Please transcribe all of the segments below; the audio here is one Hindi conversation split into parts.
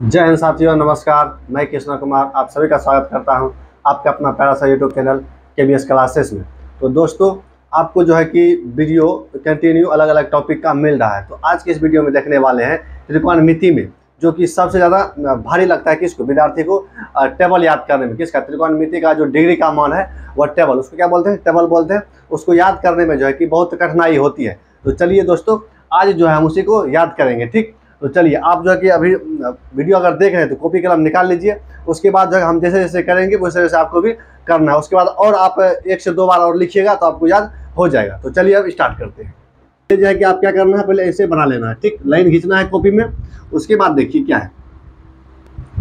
जय हिंद साथियों, नमस्कार। मैं कृष्णा कुमार आप सभी का स्वागत करता हूं आपके अपना प्यारा सा यूट्यूब चैनल KBS क्लासेस में। तो दोस्तों, आपको जो है कि वीडियो कंटिन्यू अलग अलग टॉपिक का मिल रहा है। तो आज के इस वीडियो में देखने वाले हैं त्रिकोणमिति में, जो कि सबसे ज़्यादा भारी लगता है किसको, विद्यार्थी को टेबल याद करने में। किसका? त्रिकोणमिति का जो डिग्री का मान है वह टेबल, उसको क्या बोलते हैं? टेबल बोलते हैं। उसको याद करने में जो है कि बहुत कठिनाई होती है। तो चलिए दोस्तों, आज जो है हम उसी को याद करेंगे। ठीक, तो चलिए आप जो है कि अभी वीडियो अगर देख रहे हैं तो कॉपी कलम निकाल लीजिए। उसके बाद जो है हम जैसे जैसे करेंगे वैसे वैसे आपको भी करना है। उसके बाद और आप 1 से 2 बार और लिखिएगा तो आपको याद हो जाएगा। तो चलिए अब स्टार्ट करते हैं। ये जो है कि आप क्या करना है, पहले ऐसे बना लेना है। ठीक, लाइन खींचना है कॉपी में। उसके बाद देखिए क्या है,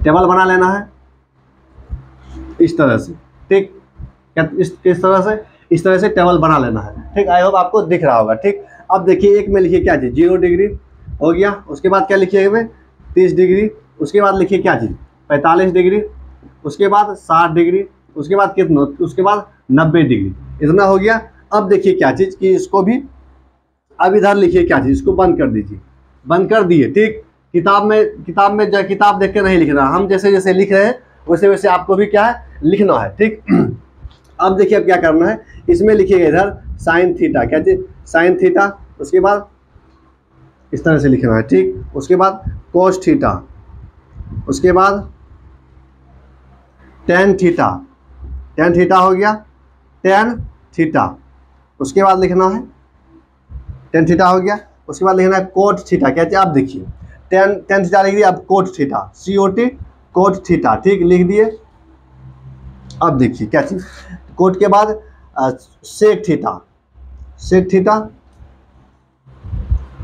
टेबल बना लेना है इस तरह से। ठीक, किस तरह से? इस तरह से टेबल बना लेना है। ठीक, आई होप आपको दिख रहा होगा। ठीक, अब देखिए एक में लिखिए क्या चीज़, 0 डिग्री हो गया। उसके बाद क्या लिखिएगा? 30 डिग्री। उसके बाद लिखिए क्या चीज़, 45 डिग्री। उसके बाद 60 डिग्री। उसके बाद कितना? उसके बाद 90 डिग्री। इतना हो गया। अब देखिए क्या चीज़ कि इसको भी अब इधर लिखिए क्या चीज़, इसको बंद कर दीजिए। बंद कर दिए। ठीक, किताब में जो किताब देख के नहीं लिखना, हम जैसे जैसे लिख रहे हैं वैसे वैसे आपको भी क्या है, लिखना है। ठीक, अब देखिए अब क्या करना है, इसमें लिखिएगा इधर साइन थीटा। क्या चीज़? Sine theta. उसके बाद इस तरह से लिखना है। ठीक, उसके बाद कोस थीटा। उसके बाद टेन थीटा। टेन थीटा हो गया, टेन थीटा। उसके बाद लिखना है टेन थीटा हो गया। उसके बाद लिखना है कोट थीटा। क्या चाहिए? आप देखिए टेन थीटा लिख दिया। अब cot theta, COT cot theta. ठीक, लिख दिए। अब देखिए क्या चीज़, कोट के बाद सेक थीटा। सेक थीटा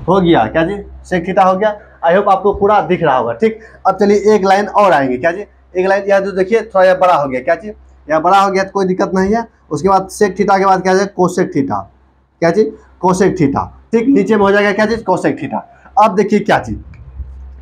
हो गया। क्या जी? सेक थीटा हो गया। आई होप आपको पूरा दिख रहा होगा। ठीक, अब चलिए एक लाइन और आएंगे। क्या जी? एक लाइन यह जो देखिए थोड़ा यह बड़ा हो गया। क्या चीज़? यह बड़ा हो गया तो कोई दिक्कत नहीं है। उसके बाद सेक थीटा के बाद क्या है? Cosec theta. क्या चीज़? Cosec theta. ठीक, नीचे में हो जाएगा क्या चीज़? Cosec theta. अब देखिए क्या चीज़,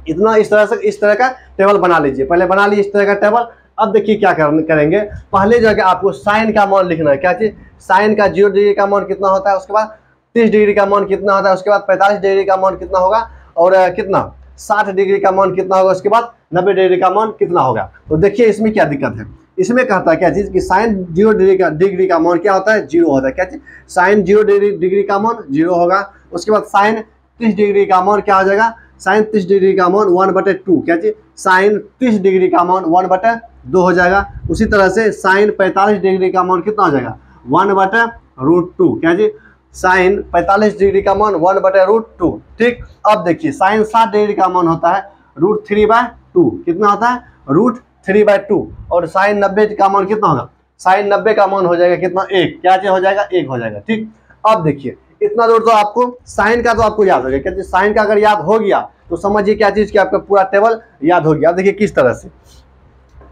इतना इस तरह से इस तरह का टेबल बना लीजिए। पहले बना लीजिए इस तरह का टेबल। अब देखिए क्या करेंगे, पहले जो है आपको साइन का मान लिखना है। क्या चीज़? साइन का 0 डिग्री का मान कितना होता है, उसके बाद 30 डिग्री का मान कितना होता है, उसके बाद 45 डिग्री का मान कितना होगा, और कितना 60 डिग्री का मान कितना होगा, उसके बाद 90 डिग्री का मान कितना होगा। तो देखिए इसमें क्या दिक्कत है, इसमें कहता है क्या चीज़ कि साइन 0 डिग्री का मान क्या होता है? 0 होता है। क्या चीज़? साइन 0 डिग्री का मान 0 होगा। उसके बाद साइन 30 डिग्री का मान क्या हो जाएगा? साइन 30 डिग्री का मान 1/2। क्या चीज़? साइन 30 डिग्री का मान 1/2 हो जाएगा। उसी तरह से साइन 45 डिग्री का मान कितना हो जाएगा? 1/√2। क्या जी? साइन 45 डिग्री का मान 1/√2। ठीक, अब देखिए साइन 60 डिग्री का मान होता है √3/2। कितना होता है? √3/2। और साइन 90 का मान कितना होगा? साइन 90 का मान हो जाएगा कितना? 1। क्या चीज हो जाएगा? 1 हो जाएगा। ठीक, अब देखिए इतना दूर तो आपको साइन का तो आपको याद हो गया। क्या चीज? साइन का अगर याद हो गया तो समझिए क्या चीज कि आपका पूरा टेबल याद हो गया। अब देखिए किस तरह से,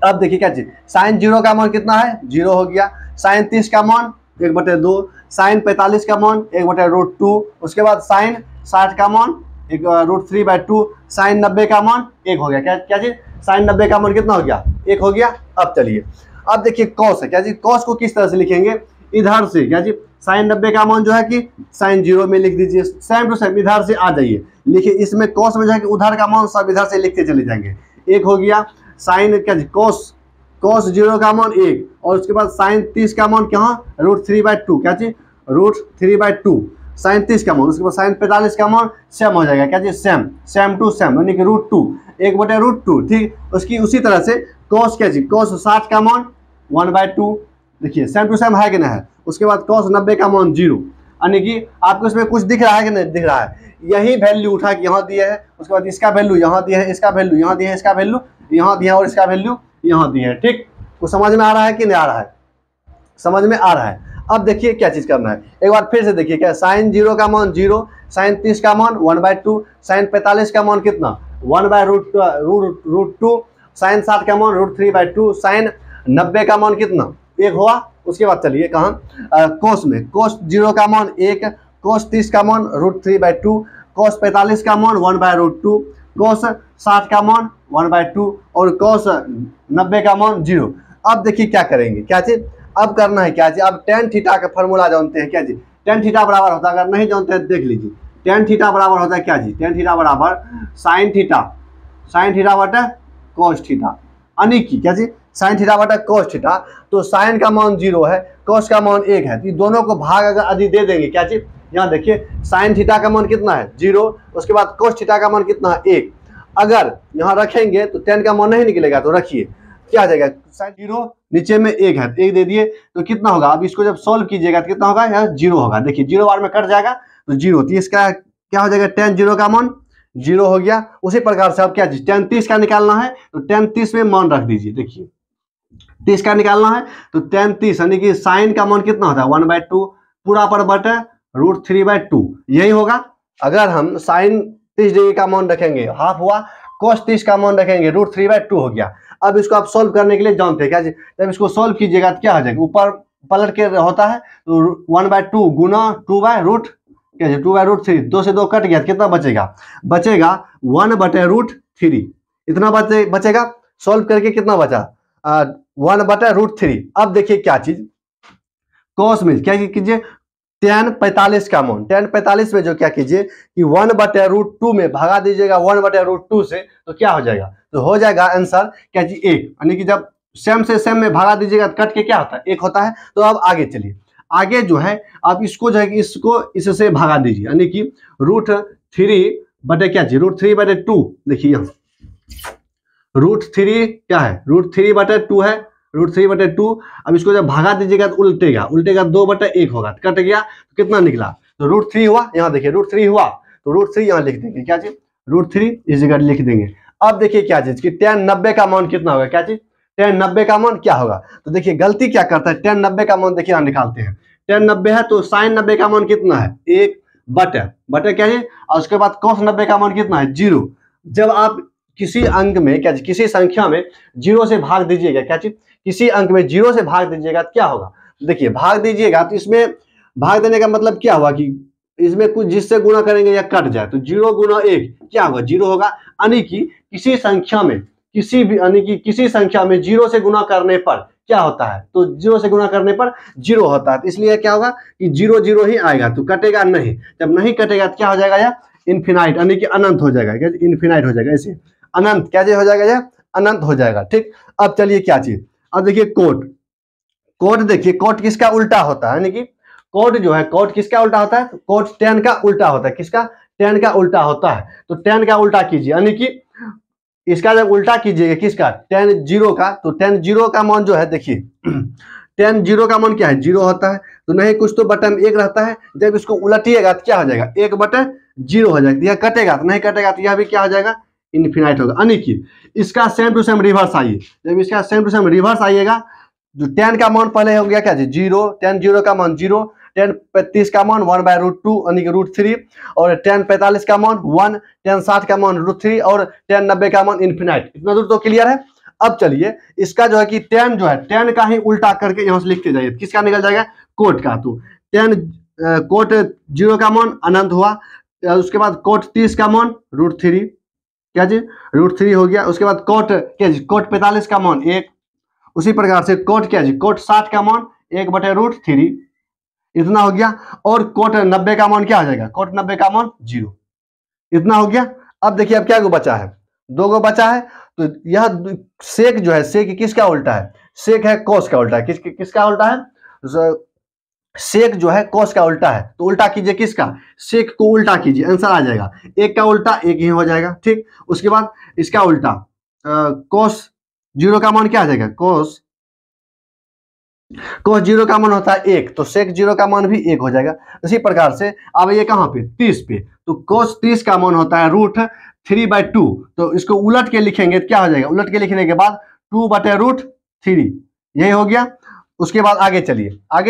अब देखिए क्या चीज, साइन 0 का मान कितना है? 0 हो गया। साइन 30 का मान 1/2। साइन 45 का मान 1/√2। उसके बाद साइन 60 का मान √3/2। साइन 90 का मान 1 हो गया। क्या क्या चीज? साइन 90 का मान कितना हो गया? 1 हो गया। अब चलिए अब देखिए कॉस है। क्या चीज? कॉस को किस तरह से लिखेंगे? इधर से। क्या चीज? साइन 90 का मान जो है कि साइन 0 में लिख दीजिए। सेम टू सेम इधर से आ जाइए, लिखिए। इसमें कॉस में जो है कि उधर का मान सब इधर से लिखते चले जाएंगे। 1 हो गया। साइन क्या चीज? कॉस 0 का मान 1। और उसके बाद साइन 30 का मान क्या? √3/2। क्या चीज? √3/2 साइन 30 का मान। उसके बाद साइन 45 का मान सेम हो जाएगा। क्या चीज? सेम टू सेम, यानी कि √2, 1/√2। ठीक, उसकी उसी तरह से कॉस क्या चीज? कॉस 60 का मान 1/2। देखिए सेम टू सेम है कि नहीं है। उसके बाद कॉस 90 का मान 0, यानी कि आपको इसमें कुछ दिख रहा है कि नहीं दिख रहा है? यही वैल्यू उठा के यहाँ दिया है। उसके बाद इसका वैल्यू यहाँ दिया है, इसका वैल्यू यहाँ दिया है, इसका वैल्यू यहाँ दिया है, और इसका वैल्यू यहाँ दिया है। ठीक, तो समझ में आ रहा है कि नहीं आ रहा है? समझ में आ रहा है। अब देखिए क्या चीज करना है, एक बार फिर से देखिए। क्या? साइन 0 का मान 0। साइन 30 का मान 1/2। साइन 45 का मान कितना? 1/√2। साइन 60 का मान √3/2। साइन 90 का मान कितना? 1 हुआ। उसके बाद चलिए कहाँ, कोस में। कोस 0 का मान 1। कोस 30 का मान √3/2। कोस 45 का मान 1/√2। कोस 60 का मान 1/2। और कोस 90 का मान 0। अब देखिए क्या करेंगे। क्या चीज? अब करना है क्या चीज? अब टेन थीटा का फॉर्मूला जानते हैं। क्या चीज? टेन थीटा बराबर होता है, अगर नहीं जानते हैं देख टेन थीटा बराबर होता है क्या चीज? टेन थीटा बराबर साइन थीटा। साइन थीटा बटा cos थीटा, यानी कि क्या चीज sin थीटा बटा cos थीटा। तो sin का मान 0 है, cos का मान 1 है, तो दोनों को भाग अगर यदि दे देंगे क्या चीज, यहाँ देखिए sin थीटा का मान कितना है 0, उसके बाद cos थीटा का मान कितना है 1। अगर यहाँ रखेंगे तो tan का मान नहीं निकलेगा, तो रखिए क्या आ जाएगा sin 0, नीचे में 1 है, 1 दे दिए तो कितना होगा। अब इसको जब सॉल्व कीजिएगा तो कितना होगा, यहाँ 0 होगा। देखिए 0 बार में कट जाएगा तो 0, तो इसका क्या हो जाएगा, tan 0 का मान 0 हो गया। उसी प्रकार से अब क्या चीज tan 30 का निकालना है, तो tan 30 में मान रख दीजिए। देखिए 30 का निकालना है तो tan 30 यानी कि साइन का मान कितना होता है 1/2 पूरा पर बटे √3/2, यही होगा। अगर हम साइन 30 डिग्री का मान रखेंगे हाफ हुआ, cos 30 का मान रखेंगे √3/2 हो गया। अब इसको आप सोल्व करने के लिए जानते हैं क्या, जब इसको सोल्व कीजिएगा तो क्या हो जाएगा, ऊपर पलट के होता है तो 1/2 गुना 2/√3, 2 से 2 कट गया, कितना बचेगा, बचेगा 1/√3, इतना बचेगा। सोल्व करके कितना बचा 1/√3। अब देखिए क्या चीज cos में क्या कीजिए, tan 45 का मान, tan 45 में जो क्या कीजिए कि 1/√2 में भगा दीजिएगा 1/√2 से, तो क्या हो जाएगा, तो हो जाएगा आंसर क्या जी 1, यानी कि जब सेम से सेम में भगा दीजिएगा कट के क्या होता है 1 होता है। तो अब आगे चलिए, आगे जो है आप इसको जो है कि इसको इससे भगा दीजिए, यानी कि √3 बटे क्या जी √3/2। देखिए यहाँ √3 क्या है, √3/2 है, √3/2। अब इसको जब भागा दीजिएगा तो उल्टेगा, 2/1 होगा, कट गया तो कितना निकला, तो √3 हुआ। यहाँ देखिए √3 हुआ तो √3 यहाँ लिख देंगे, क्या चीज √3 इस जगह लिख देंगे। अब देखिए क्या चीज कि tan 90 का मान कितना होगा, क्या चीज tan 90 का मान क्या होगा। तो देखिए गलती क्या करता है, tan 90 का मान देखिए यहाँ निकालते हैं, tan 90 है तो sin 90 का मान कितना है 1 बटे क्या है, और उसके बाद cos 90 का मान कितना है 0। जब आप किसी अंक में क्या किसी संख्या में 0 से भाग दीजिएगा, क्या चीज किसी अंक में 0 से भाग दीजिएगा तो क्या होगा, देखिए भाग दीजिएगा तो इसमें भाग देने का मतलब क्या हुआ कि इसमें कुछ जिससे गुणा करेंगे या कट जाए, तो 0 गुना 1 क्या होगा 0 होगा। यानी कि किसी संख्या में किसी भी यानी कि किसी संख्या में 0 से गुणा करने पर क्या होता है, तो 0 से गुणा करने पर 0 होता है। तो इसलिए क्या होगा कि 0 0 ही आएगा, तो कटेगा नहीं। जब नहीं कटेगा तो क्या हो जाएगा, या इन्फिनाइट यानी कि अनंत हो जाएगा, क्या इन्फिनाइट हो जाएगा, ऐसे अनंत क्या हो जाएगा, या अनंत हो जाएगा। ठीक, अब चलिए क्या चीज, अब देखिए कोट देखिए कोट किसका उल्टा होता है, यानी कि कोट जो है कोट किसका उल्टा होता है, कोट tan का उल्टा होता है, किसका tan का उल्टा होता है। तो tan का उल्टा कीजिए, यानी कि इसका जब उल्टा कीजिएगा किसका tan 0 का, तो tan 0 का मान जो है देखिए tan 0 का मान क्या है 0 होता है, तो नहीं कुछ तो बटन 1 रहता है। जब इसको उलटिएगा तो क्या हो जाएगा 1/0 हो जाएगा, यह कटेगा तो नहीं कटेगा तो यह भी क्या हो जाएगा इन्फिनाइट होगा। यानी कि इसका सेम टू सेम रिवर्स आइए, जब इसका सेम टू सेम रिवर्स आइएगा, जो tan का मान पहले हो गया क्या जी 0, tan 0 का मान 0, tan 35 का मान 1/√2 यानी कि √3, और tan 45 का मान 1, tan 60 का मान √3 और tan 90 का मान इन्फिनाइट। इतना दूर तो क्लियर है। अब चलिए इसका जो है कि tan जो है tan का ही उल्टा करके यहाँ से लिखते जाइए, किसका निकल जाएगा कोट का। तो tan कोट 0 का मान अनंत हुआ, उसके बाद कोट 30 का मान √3 क्या जी √3 हो गया। उसके बाद कोट क्या जी कोट 45 का मान 1, उसी प्रकार से कोट क्या जी कोट 60 का मान 1/√3 इतना हो गया। और कोट 90 का मान क्या हो जाएगा, कोट 90 का मान 0 इतना हो गया। अब देखिए अब क्या गो बचा है, 2 गो बचा है। तो यह सेक जो है सेक किसका उल्टा है, सेक है कोस का उल्टा है, किसका उल्टा है, सेक जो है कोस का उल्टा है। तो उल्टा कीजिए किसका, सेक को उल्टा कीजिए, आंसर आ जाएगा 1 का उल्टा 1 ही हो जाएगा। ठीक, उसके बाद इसका उल्टा कोस 0 का मान क्या आ जाएगा, कोस 0 का मान होता है 1, तो सेक 0 का मान भी 1 हो जाएगा। इसी प्रकार से अब ये कहाँ पे 30 पे, तो कोस 30 का मान होता है √3/2, तो इसको उलट के लिखेंगे तो क्या हो जाएगा, उलट के लिखने के बाद 2/√3 यही हो गया। उसके बाद आगे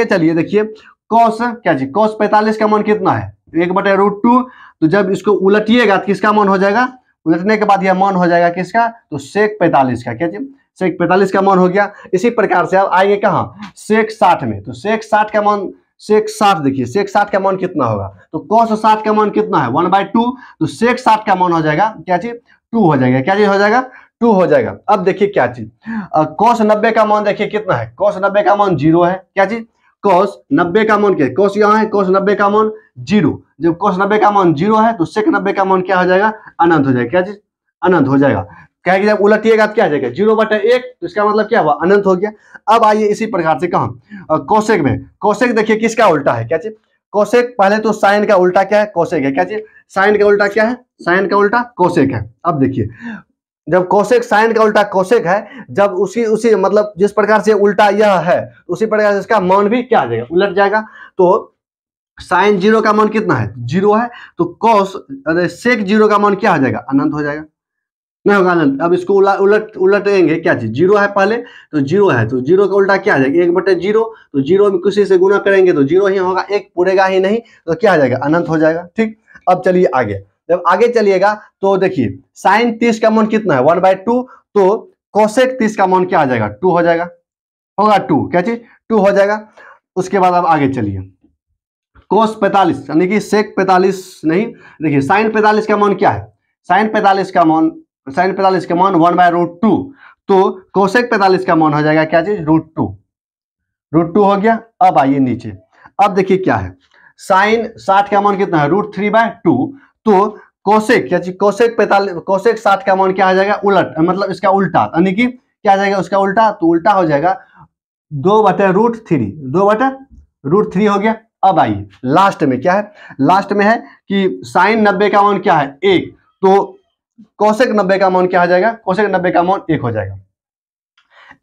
चलिए देखिए कोस क्या जी कोस 45 का मान कितना है 1/√2, तो जब इसको उलटिएगा तो किसका मान हो जाएगा, उलटने के बाद यह मान हो जाएगा किसका, तो सेक 45 का, क्या जी सेक 45 का मान हो गया। इसी प्रकार से अब आएंगे कहाँ सेक 60 में, तो सेक 60 का मान सेक 60 देखिए सेक 60 का मान कितना होगा, तो कोस 60 का मान कितना है 1/2, तो सेक 60 का मान हो जाएगा क्या चीज 2 हो जाएगा, क्या चीज हो जाएगा 2 हो जाएगा। अब देखिए क्या चीज कोस 90 का मान देखिए कितना है, कोस 90 का मान 0 है, क्या चीज कोस 90 का मान क्या है, कोस यहाँ है कोस 90 का मान 0, जब कोस 90 का मान 0 है तो सेक 90 का मान क्या हो जाएगा अनंत हो जाएगा, क्या चीज अनंत हो जाएगा। क्या है कि जब उलटिएगा तो क्या आ जाएगा 0/1, तो इसका मतलब क्या हुआ अनंत हो गया। अब आइए इसी प्रकार से कहाँ कोसेक में, कोसेक देखिए किसका उल्टा है, क्या चीज कोसेक, पहले तो साइन का उल्टा क्या है कोसेक है, क्या चीज साइन का उल्टा क्या है, साइन का उल्टा कोसेक है। अब देखिए जब कोसेक साइन का उल्टा कोसेक है, जब उसी मतलब जिस प्रकार से उल्टा यह है उसी प्रकार से इसका मान भी क्या आ जाएगा उलट जाएगा। तो साइन 0 का मान कितना है 0 है, तो कॉस सेक 0 का मान क्या हो जाएगा अनंत हो जाएगा, नहीं होगा अनंत। अब इसको उलटेंगे, क्या चीज 0 है पहले तो 0 है, तो 0 का उल्टा क्या आ जाएगा 1/0, तो 0 में किसी से गुना करेंगे तो 0 ही होगा, 1 पूरेगा ही नहीं, तो क्या आ जाएगा अनंत हो जाएगा। ठीक, अब चलिए आगे, जब आगे चलिएगा तो देखिए साइन 30 का मान कितना है 1/2, तो कोसेक 30 का मान क्या आ जाएगा 2 हो जाएगा, होगा 2, क्या चीज 2 हो जाएगा। उसके बाद अब आगे चलिए कोस 45 यानी कि सेक 45 नहीं, देखिए साइन 45 का मान क्या है, साइन 45 का मान 1/√2, तो कोसेक 45 का मान हो जाएगा क्या चीज √2 हो गया। अब आइए नीचे, अब देखिए क्या है साइन 60 का मान कितना है √3/2, तो कोसेक क्या चीज कोसेक 60 का मान क्या आ जाएगा उलट, मतलब इसका उल्टा, यानी कि क्या आ जाएगा उसका उल्टा, तो उल्टा हो जाएगा 2/√3 हो गया। अब आइए लास्ट में क्या है, लास्ट में है कि साइन 90 का मान क्या है 1, तो कोसेक 90 का मान क्या हो जाएगा, कोसेक 90 का मान 1 हो जाएगा।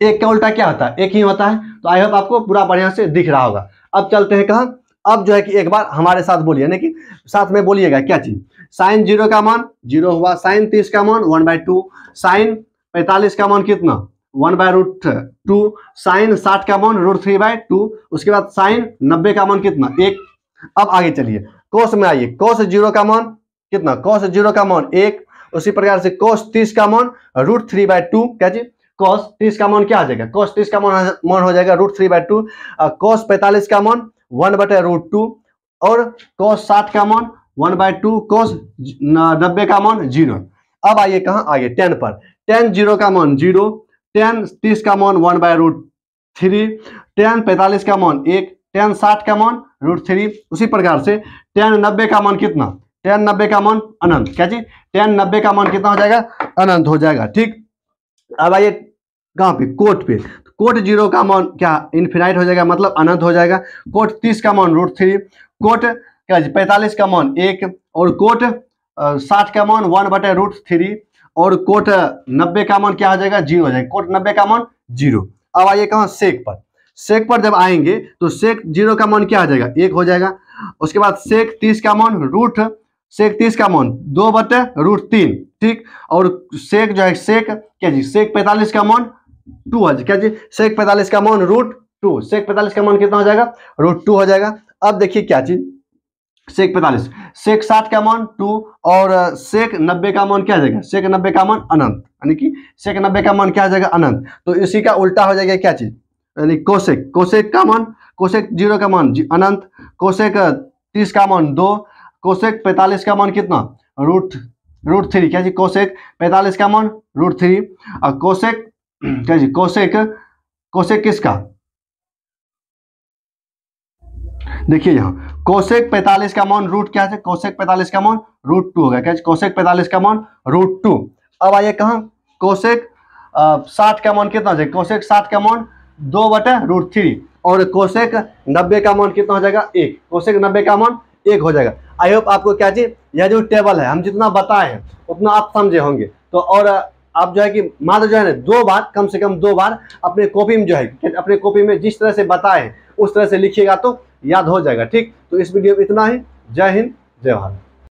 1 का उल्टा क्या होता है 1 ही होता है। तो आई होप आपको पूरा बढ़िया से दिख रहा होगा। अब चलते हैं कहाँ, अब जो है कि एक बार हमारे साथ बोलिए, यानी कि साथ में बोलिएगा क्या चीज साइन 0 का मान 0 हुआ, साइन 30 का मान 1/2, साइन 45 का मान कितना 1/√2, साइन 60 का मान √3/2, उसके बाद साइन 90 का मान कितना 1। अब आगे चलिए कोस में आइए, कोस 0 का मान कितना, कोस 0 का मान 1, उसी प्रकार से कोस 30 का मान √3/2, क्या जी कोस 30 का मान क्या आ जाएगा, कोस 30 का मान हो जाएगा √3/2, कोस 45 का मान 1/√2, और कोस 60 का मान 1/2, कोस 90 का मान 0। अब आइए कहाँ आगे 10 पर, tan 0 का मान 0, tan 30 का मान 1/√3, tan 45 का मान 1, tan 60 का मान √3, उसी प्रकार से tan 90 का मान कितना, tan 90 का मान अनंत, क्या जी tan 90 का मान कितना हो जाएगा अनंत हो जाएगा। ठीक, अब आइए कहाँ पे कोट पे, कोट 0 का मान क्या इनफिनाइट हो जाएगा, मतलब अनंत हो जाएगा। कोट 30 का मान √3, कोट क्या 45 का मान 1, और कोट 60 का मान 1/√3, और कोट 90 का मान क्या हो जाएगा 0 हो जाएगा, कोट 90 का मान 0। अब आइए कहाँ सेक पर, सेक पर जब आएंगे तो सेक 0 का मान क्या हो जाएगा 1 हो जाएगा। उसके बाद सेक 30 का मान सेक 30 का मान 2/√3, ठीक, और सेक जो है सेक क्या जी सेक 45 का मान 2 है, क्या जी सेक 45 का मान √2, सेक 45 का मान कितना हो जाएगा √2 हो जाएगा। अब देखिए क्या चीज सेक 45, सेक 60 का मान 2, और सेक 90 का मान क्या आ जाएगा, सेक 90 का मान अनंत, यानी कि सेक 90 का मान क्या आ जाएगा अनंत। तो इसी का उल्टा हो जाएगा क्या चीज, यानी कोसेक, कोसेक का मान कोसेक 0 का मान अनंत, कोसेक 30 का मान 2, कोसेक 45 का मान कितना √3, क्या जी कोसेक 45 का मान √3, और कोसेक क्या जी कोसेक किसका, देखिए यहाँ कोसेक 45 का मान रूट क्या है, कोसेक 45 का मान √2 होगा, क्या कोसेक 45 का मान √2। अब आइए कहाँ कोसेक 60 का मान कितना हो जाएगा, कोसेक 60 का मान 2/√3, और कोसेक 90 का मान कितना हो जाएगा 1, कोसेक 90 का मान 1 हो जाएगा। आई होप आपको क्या चीज यह जो टेबल है हम जितना बताए हैं उतना आप समझे होंगे। तो और आप जो है कि मात्र जो है ना 2 बार, कम से कम 2 बार अपने कॉपी में जो है अपने कॉपी में जिस तरह से बताए हैं उस तरह से लिखिएगा तो याद हो जाएगा। ठीक, तो इस वीडियो में इतना ही। जय हिंद, जय भारत।